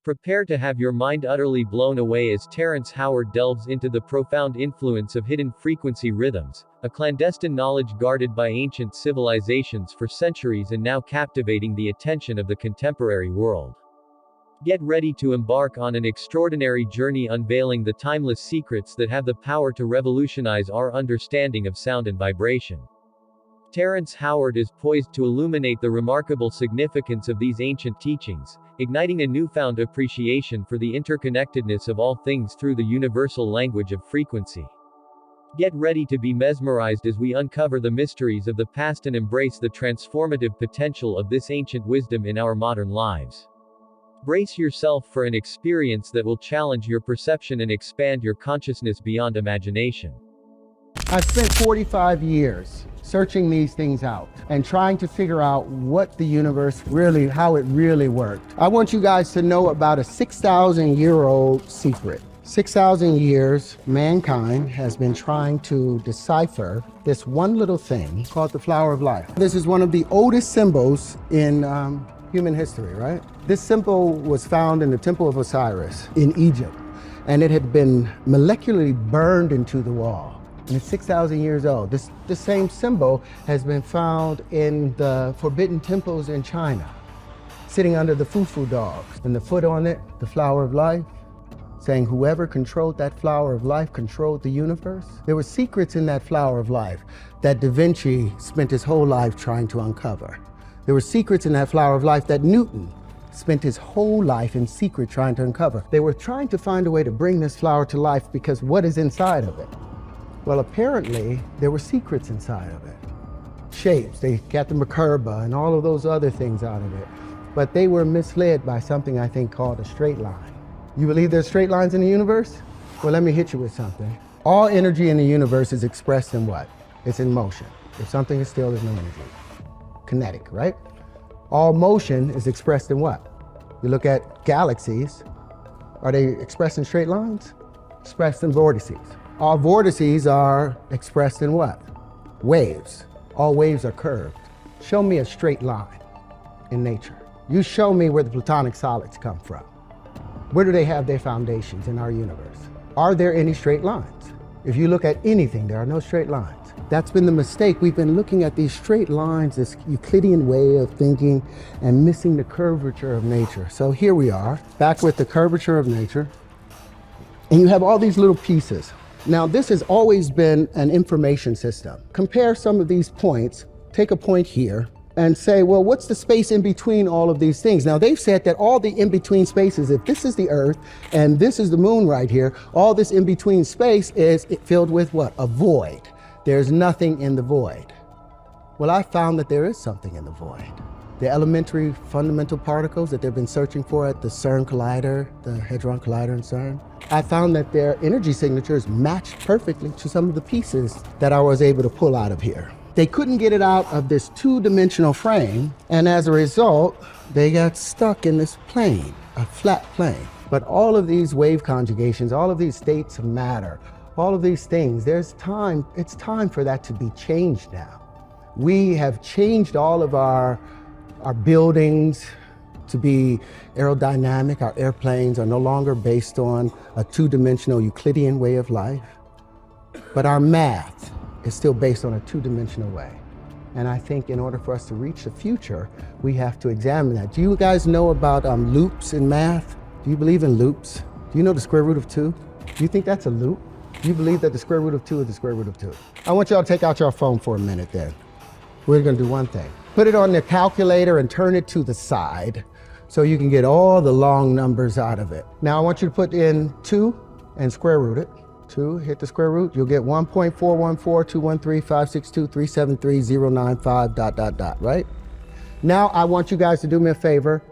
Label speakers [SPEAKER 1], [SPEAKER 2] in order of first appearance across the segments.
[SPEAKER 1] Prepare to have your mind utterly blown away as Terrence Howard delves into the profound influence of hidden frequency rhythms, a clandestine knowledge guarded by ancient civilizations for centuries and now captivating the attention of the contemporary world. Get ready to embark on an extraordinary journey unveiling the timeless secrets that have the power to revolutionize our understanding of sound and vibration. Terrence Howard is poised to illuminate the remarkable significance of these ancient teachings, igniting a newfound appreciation for the interconnectedness of all things through the universal language of frequency. Get ready to be mesmerized as we uncover the mysteries of the past and embrace the transformative potential of this ancient wisdom in our modern lives. Brace yourself for an experience that will challenge your perception and expand your consciousness beyond imagination.
[SPEAKER 2] I've spent 45 years searching these things out and trying to figure out what the universe really, how it really worked. I want you guys to know about a 6,000-year-old secret. 6,000 years, mankind has been trying to decipher this one little thing called the flower of life. This is one of the oldest symbols in human history, right? This symbol was found in the Temple of Osiris in Egypt, and it had been molecularly burned into the wall. And it's 6,000 years old. This same symbol has been found in the forbidden temples in China, sitting under the foo-foo dogs. And the foot on it, the flower of life, saying whoever controlled that flower of life controlled the universe. There were secrets in that flower of life that Da Vinci spent his whole life trying to uncover. There were secrets in that flower of life that Newton spent his whole life in secret trying to uncover. They were trying to find a way to bring this flower to life because what is inside of it? Well, apparently, there were secrets inside of it. Shapes, they got the Merkaba and all of those other things out of it. But they were misled by something I think called a straight line. You believe there's straight lines in the universe? Well, let me hit you with something. All energy in the universe is expressed in what? It's in motion. If something is still, there's no energy. Kinetic, right? All motion is expressed in what? You look at galaxies, are they expressed in straight lines? Expressed in vortices. All vortices are expressed in what? Waves. All waves are curved. Show me a straight line in nature. You show me where the platonic solids come from. Where do they have their foundations in our universe? Are there any straight lines? If you look at anything, there are no straight lines. That's been the mistake. We've been looking at these straight lines, this Euclidean way of thinking, and missing the curvature of nature. So here we are, back with the curvature of nature. And you have all these little pieces. Now, this has always been an information system. Compare some of these points, take a point here, and say, well, what's the space in between all of these things? Now, they've said that all the in-between spaces, if this is the Earth and this is the moon right here, all this in-between space is filled with what? A void. There's nothing in the void. Well, I found that there is something in the void. The elementary fundamental particles that they've been searching for at the CERN Collider, the Hadron Collider in CERN, I found that their energy signatures matched perfectly to some of the pieces that I was able to pull out of here. They couldn't get it out of this two-dimensional frame, and as a result, they got stuck in this plane, a flat plane. But all of these wave conjugations, all of these states of matter, all of these things, there's time, it's time for that to be changed now. We have changed all of our buildings to be aerodynamic. Our airplanes are no longer based on a two-dimensional Euclidean way of life, but our math is still based on a two-dimensional way. And I think in order for us to reach the future, we have to examine that. Do you guys know about loops in math? Do you believe in loops? Do you know the square root of 2? Do you think that's a loop? Do you believe that the square root of 2 is the square root of 2? I want y'all to take out your phone for a minute then. We're gonna do one thing. Put it on the calculator and turn it to the side so you can get all the long numbers out of it. Now I want you to put in 2 and square root it. 2, hit the square root, you'll get 1.414213562373095 ... right? Now I want you guys to do me a favor,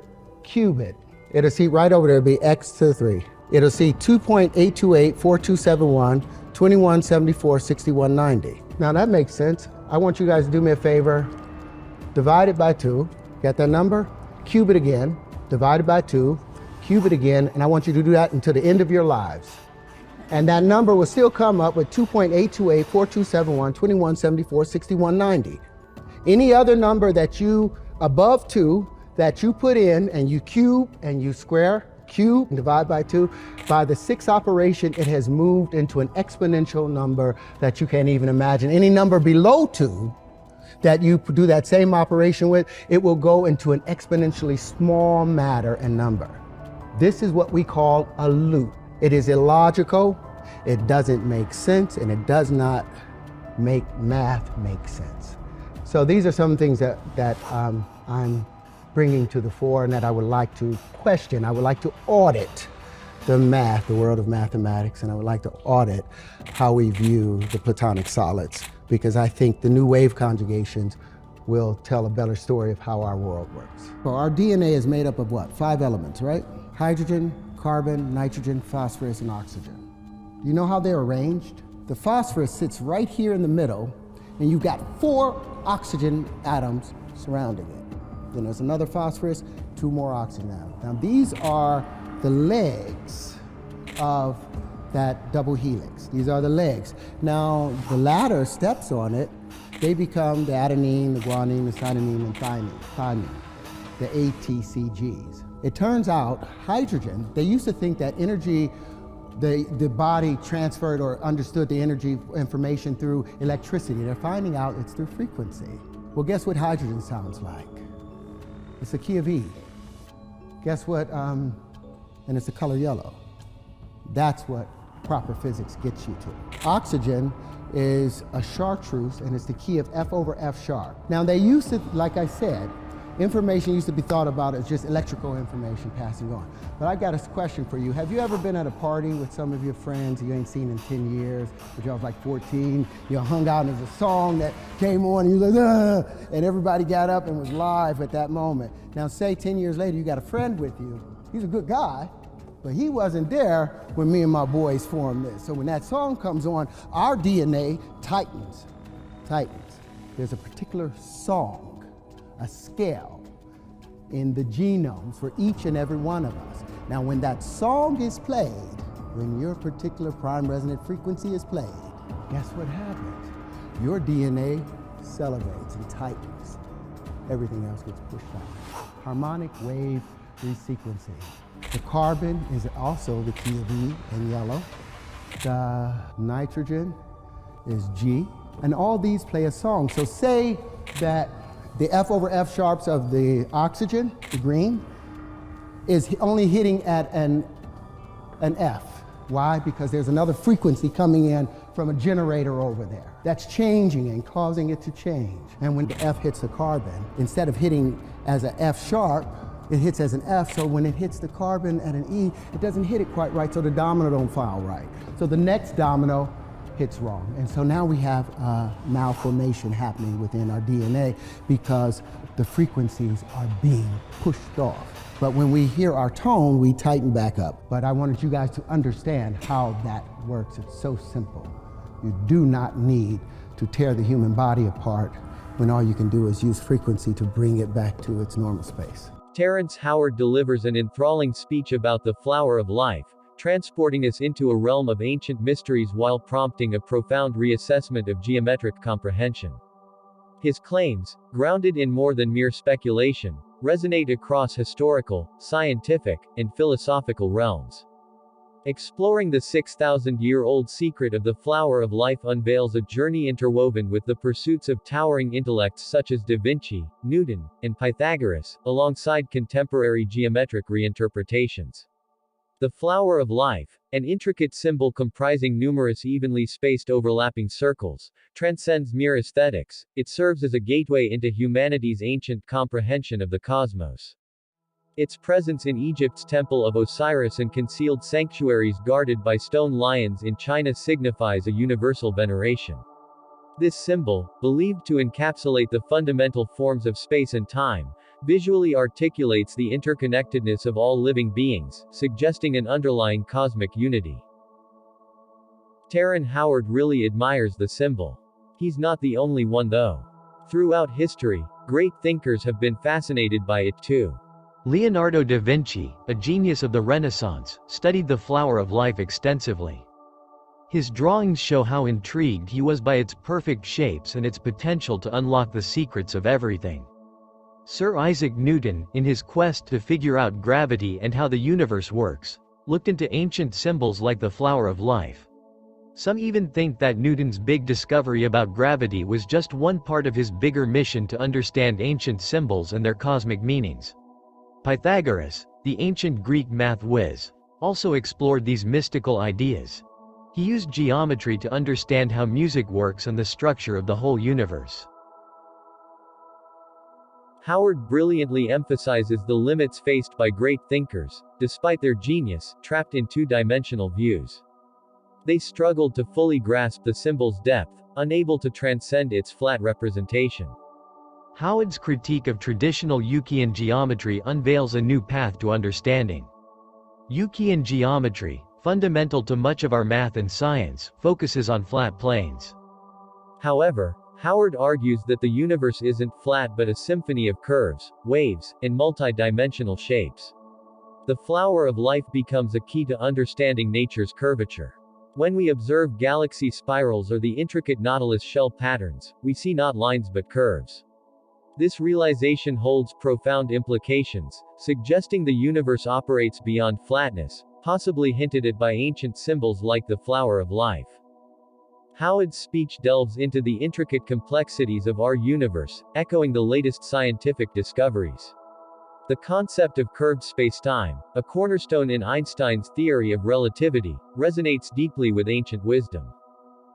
[SPEAKER 2] cube it. It'll see right over there, it'll be x to the 3. It'll see 2.828427121746190. Now that makes sense. I want you guys to do me a favor, divide it by 2, got that number? Cube it again, divide it by 2, cube it again, and I want you to do that until the end of your lives. And that number will still come up with 2.828427121746190. Any other number that you, above 2, that you put in and you cube and you square, cube and divide by 2. By the 6th operation, it has moved into an exponential number that you can't even imagine. Any number below 2 that you do that same operation with, it will go into an exponentially small matter and number. This is what we call a loop. It is illogical, it doesn't make sense, and it does not make math make sense. So these are some things that I'm bringing to the fore and that I would like to question. I would like to audit the math, the world of mathematics, and I would like to audit how we view the Platonic solids, because I think the new wave conjugations will tell a better story of how our world works. So our DNA is made up of what? 5 elements, right? Hydrogen, carbon, nitrogen, phosphorus, and oxygen. Do you know how they're arranged? The phosphorus sits right here in the middle, and you've got 4 oxygen atoms surrounding it. Then there's another phosphorus, 2 more oxygen atoms. Now these are the legs of that double helix. These are the legs. Now the ladder steps on it, they become the adenine, the guanine, the cytosine, and thymine, the ATCGs. It turns out hydrogen, they used to think that energy, the body transferred or understood the energy information through electricity. They're finding out it's through frequency. Well, guess what hydrogen sounds like? It's a key of E. Guess what, and it's the color yellow. That's what proper physics gets you to. Oxygen is a chartreuse, and it's the key of F over F sharp. Now they used to, like I said, information used to be thought about as just electrical information passing on. But I've got a question for you. Have you ever been at a party with some of your friends you ain't seen in 10 years, but y'all was like 14, you hung out and there's a song that came on and you was like, ah, and everybody got up and was live at that moment. Now say 10 years later you got a friend with you, he's a good guy, but he wasn't there when me and my boys formed this. So when that song comes on, our DNA tightens. There's a particular song, a scale in the genomes for each and every one of us. Now when that song is played, when your particular prime resonant frequency is played, guess what happens? Your DNA celebrates and tightens. Everything else gets pushed out. Harmonic wave resequencing. The carbon is also the key of E in yellow. The nitrogen is G, and all these play a song. So say that the F over F sharps of the oxygen, the green, is only hitting at an F. Why? Because there's another frequency coming in from a generator over there. That's changing and causing it to change. And when the F hits the carbon, instead of hitting as an F sharp, it hits as an F, so when it hits the carbon at an E, it doesn't hit it quite right, so the domino don't file right. So the next domino hits wrong. And so now we have malformation happening within our DNA because the frequencies are being pushed off. But when we hear our tone, we tighten back up. But I wanted you guys to understand how that works. It's so simple. You do not need to tear the human body apart when all you can do is use frequency to bring it back to its normal space.
[SPEAKER 1] Terrence Howard delivers an enthralling speech about the flower of life, transporting us into a realm of ancient mysteries while prompting a profound reassessment of geometric comprehension. His claims, grounded in more than mere speculation, resonate across historical, scientific, and philosophical realms. Exploring the 6,000-year-old secret of the flower of life unveils a journey interwoven with the pursuits of towering intellects such as Da Vinci, Newton, and Pythagoras, alongside contemporary geometric reinterpretations. The flower of life, an intricate symbol comprising numerous evenly spaced overlapping circles, transcends mere aesthetics. It serves as a gateway into humanity's ancient comprehension of the cosmos. Its presence in Egypt's Temple of Osiris and concealed sanctuaries guarded by stone lions in China signifies a universal veneration. This symbol, believed to encapsulate the fundamental forms of space and time, visually articulates the interconnectedness of all living beings, suggesting an underlying cosmic unity. Terrence Howard really admires the symbol. He's not the only one though. Throughout history, great thinkers have been fascinated by it too.
[SPEAKER 3] Leonardo da Vinci, a genius of the Renaissance, studied the flower of life extensively. His drawings show how intrigued he was by its perfect shapes and its potential to unlock the secrets of everything. Sir Isaac Newton, in his quest to figure out gravity and how the universe works, looked into ancient symbols like the flower of life. Some even think that Newton's big discovery about gravity was just one part of his bigger mission to understand ancient symbols and their cosmic meanings. Pythagoras, the ancient Greek math whiz, also explored these mystical ideas. He used geometry to understand how music works and the structure of the whole universe.
[SPEAKER 1] Howard brilliantly emphasizes the limits faced by great thinkers, despite their genius, trapped in two-dimensional views. They struggled to fully grasp the symbol's depth, unable to transcend its flat representation.
[SPEAKER 3] Howard's critique of traditional Euclidean geometry unveils a new path to understanding. Euclidean geometry, fundamental to much of our math and science, focuses on flat planes.
[SPEAKER 1] However, Howard argues that the universe isn't flat but a symphony of curves, waves, and multi-dimensional shapes. The flower of life becomes a key to understanding nature's curvature. When we observe galaxy spirals or the intricate nautilus shell patterns, we see not lines but curves. This realization holds profound implications, suggesting the universe operates beyond flatness, possibly hinted at by ancient symbols like the flower of life. Howard's speech delves into the intricate complexities of our universe, echoing the latest scientific discoveries. The concept of curved spacetime, a cornerstone in Einstein's theory of relativity, resonates deeply with ancient wisdom.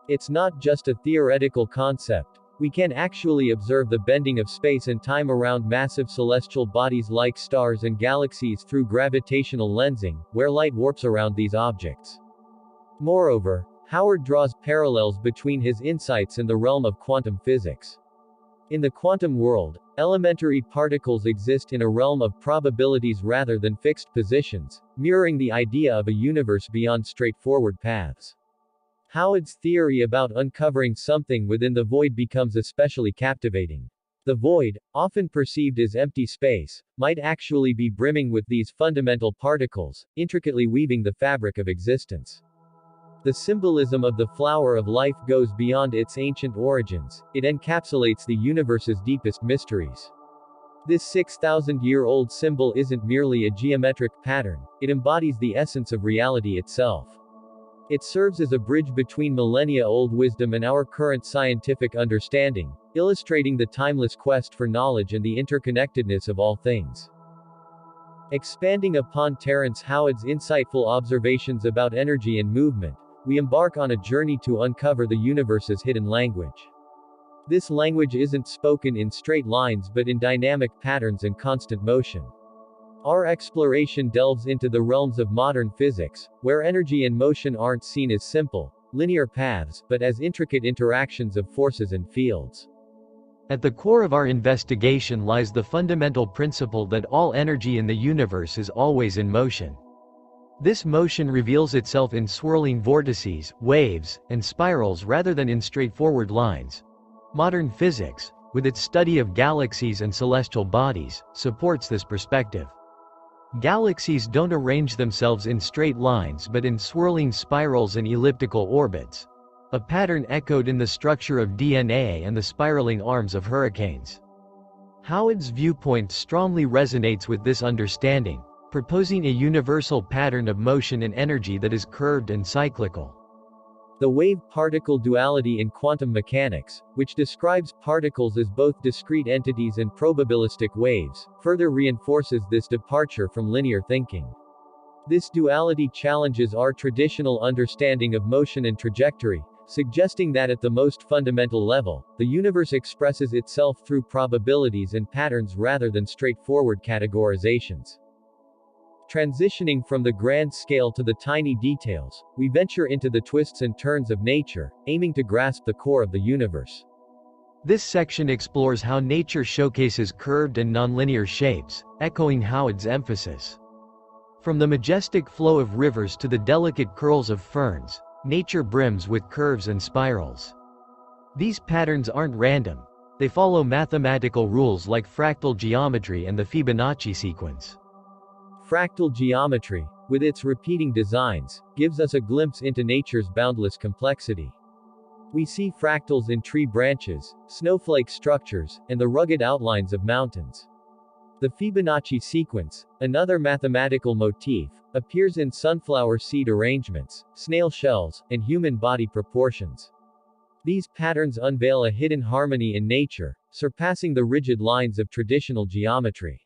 [SPEAKER 1] It's not just a theoretical concept. We can actually observe the bending of space and time around massive celestial bodies like stars and galaxies through gravitational lensing, where light warps around these objects. Moreover, Howard draws parallels between his insights and the realm of quantum physics. In the quantum world, elementary particles exist in a realm of probabilities rather than fixed positions, mirroring the idea of a universe beyond straightforward paths. Howard's theory about uncovering something within the void becomes especially captivating. The void, often perceived as empty space, might actually be brimming with these fundamental particles, intricately weaving the fabric of existence. The symbolism of the flower of life goes beyond its ancient origins, it encapsulates the universe's deepest mysteries. This 6,000-year-old symbol isn't merely a geometric pattern, it embodies the essence of reality itself. It serves as a bridge between millennia-old wisdom and our current scientific understanding, illustrating the timeless quest for knowledge and the interconnectedness of all things. Expanding upon Terrence Howard's insightful observations about energy and movement, we embark on a journey to uncover the universe's hidden language. This language isn't spoken in straight lines but in dynamic patterns and constant motion. Our exploration delves into the realms of modern physics, where energy and motion aren't seen as simple, linear paths, but as intricate interactions of forces and fields.
[SPEAKER 3] At the core of our investigation lies the fundamental principle that all energy in the universe is always in motion. This motion reveals itself in swirling vortices, waves, and spirals rather than in straightforward lines. Modern physics, with its study of galaxies and celestial bodies, supports this perspective. Galaxies don't arrange themselves in straight lines but in swirling spirals and elliptical orbits, a pattern echoed in the structure of DNA and the spiraling arms of hurricanes. Howard's viewpoint strongly resonates with this understanding, proposing a universal pattern of motion and energy that is curved and cyclical. The wave-particle duality in quantum mechanics, which describes particles as both discrete entities and probabilistic waves, further reinforces this departure from linear thinking. This duality challenges our traditional understanding of motion and trajectory, suggesting that at the most fundamental level, the universe expresses itself through probabilities and patterns rather than straightforward categorizations. Transitioning from the grand scale to the tiny details, we venture into the twists and turns of nature, aiming to grasp the core of the universe. This section explores how nature showcases curved and nonlinear shapes, echoing Howard's emphasis. From the majestic flow of rivers to the delicate curls of ferns, nature brims with curves and spirals. These patterns aren't random. They follow mathematical rules like fractal geometry and the Fibonacci sequence. Fractal geometry, with its repeating designs, gives us a glimpse into nature's boundless complexity. We see fractals in tree branches, snowflake structures, and the rugged outlines of mountains.
[SPEAKER 1] The Fibonacci sequence, another mathematical motif, appears in sunflower seed arrangements, snail shells, and human body proportions. These patterns unveil a hidden harmony in nature, surpassing the rigid lines of traditional geometry.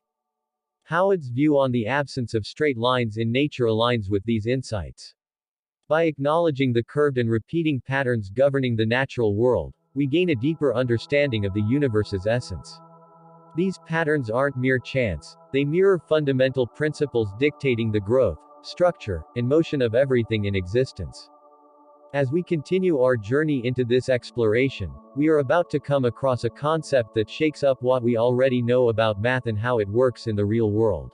[SPEAKER 1] Howard's view on the absence of straight lines in nature aligns with these insights. By acknowledging the curved and repeating patterns governing the natural world, we gain a deeper understanding of the universe's essence. These patterns aren't mere chance, they mirror fundamental principles dictating the growth, structure, and motion of everything in existence. As we continue our journey into this exploration, we are about to come across a concept that shakes up what we already know about math and how it works in the real world.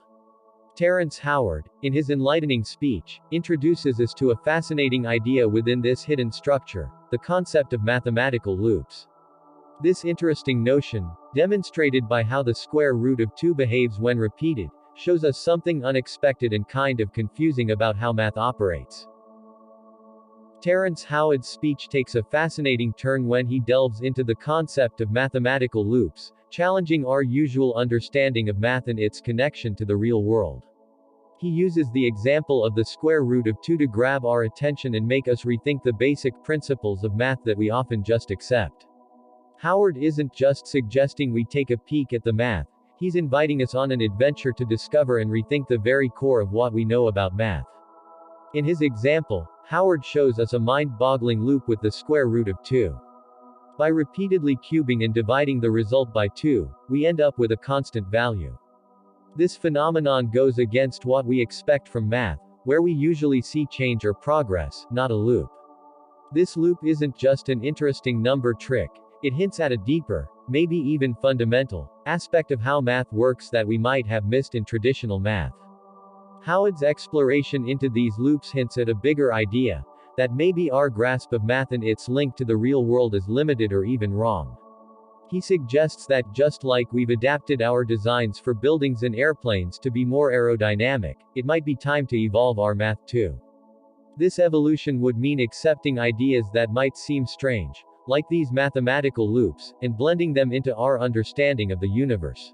[SPEAKER 1] Terrence Howard, in his enlightening speech, introduces us to a fascinating idea within this hidden structure, the concept of mathematical loops. This interesting notion, demonstrated by how the square root of 2 behaves when repeated, shows us something unexpected and kind of confusing about how math operates. Terrence Howard's speech takes a fascinating turn when he delves into the concept of mathematical loops, challenging our usual understanding of math and its connection to the real world. He uses the example of the square root of 2 to grab our attention and make us rethink the basic principles of math that we often just accept. Howard isn't just suggesting we take a peek at the math, he's inviting us on an adventure to discover and rethink the very core of what we know about math. In his example, Howard shows us a mind-boggling loop with the square root of 2. By repeatedly cubing and dividing the result by 2, we end up with a constant value. This phenomenon goes against what we expect from math, where we usually see change or progress, not a loop. This loop isn't just an interesting number trick, it hints at a deeper, maybe even fundamental, aspect of how math works that we might have missed in traditional math. Howard's exploration into these loops hints at a bigger idea, that maybe our grasp of math and its link to the real world is limited or even wrong. He suggests that just like we've adapted our designs for buildings and airplanes to be more aerodynamic, it might be time to evolve our math too. This evolution would mean accepting ideas that might seem strange, like these mathematical loops, and blending them into our understanding of the universe.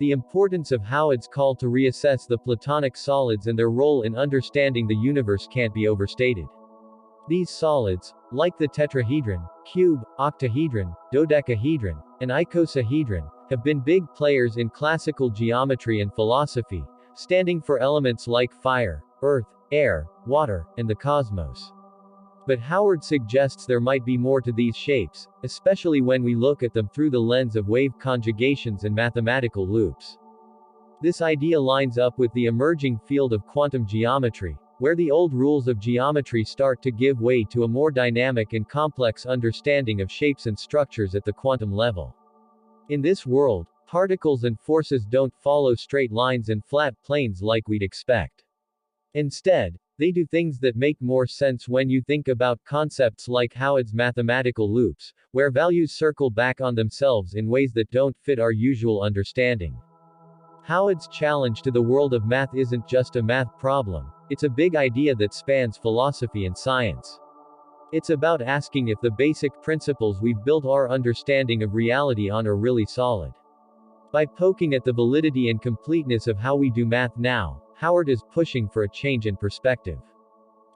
[SPEAKER 1] The importance of Howard's call to reassess the Platonic solids and their role in understanding the universe can't be overstated. These solids, like the tetrahedron, cube, octahedron, dodecahedron, and icosahedron, have been big players in classical geometry and philosophy, standing for elements like fire, earth, air, water, and the cosmos. But Howard suggests there might be more to these shapes, especially when we look at them through the lens of wave conjugations and mathematical loops. This idea lines up with the emerging field of quantum geometry, where the old rules of geometry start to give way to a more dynamic and complex understanding of shapes and structures at the quantum level. In this world, particles and forces don't follow straight lines and flat planes like we'd expect. Instead, they do things that make more sense when you think about concepts like Howard's mathematical loops, where values circle back on themselves in ways that don't fit our usual understanding. Howard's challenge to the world of math isn't just a math problem, it's a big idea that spans philosophy and science. It's about asking if the basic principles we've built our understanding of reality on are really solid. By poking at the validity and completeness of how we do math now, Howard is pushing for a change in perspective.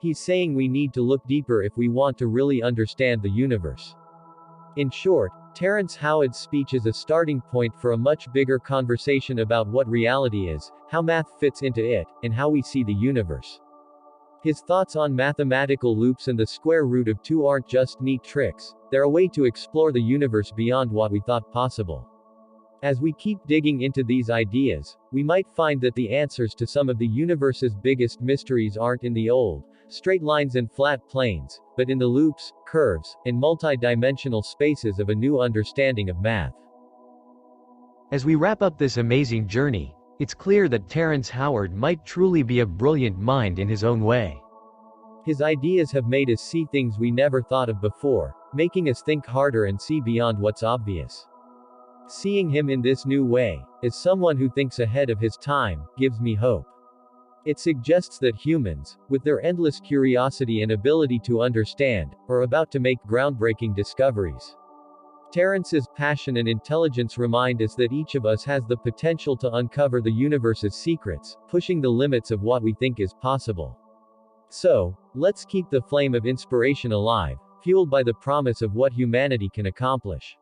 [SPEAKER 1] He's saying we need to look deeper if we want to really understand the universe. In short, Terrence Howard's speech is a starting point for a much bigger conversation about what reality is, how math fits into it, and how we see the universe. His thoughts on mathematical loops and the square root of 2 aren't just neat tricks, they're a way to explore the universe beyond what we thought possible. As we keep digging into these ideas, we might find that the answers to some of the universe's biggest mysteries aren't in the old, straight lines and flat planes, but in the loops, curves, and multi-dimensional spaces of a new understanding of math.
[SPEAKER 3] As we wrap up this amazing journey, it's clear that Terrence Howard might truly be a brilliant mind in his own way.
[SPEAKER 1] His ideas have made us see things we never thought of before, making us think harder and see beyond what's obvious. Seeing him in this new way, as someone who thinks ahead of his time, gives me hope. It suggests that humans, with their endless curiosity and ability to understand, are about to make groundbreaking discoveries. Terrence's passion and intelligence remind us that each of us has the potential to uncover the universe's secrets, pushing the limits of what we think is possible. So, let's keep the flame of inspiration alive, fueled by the promise of what humanity can accomplish.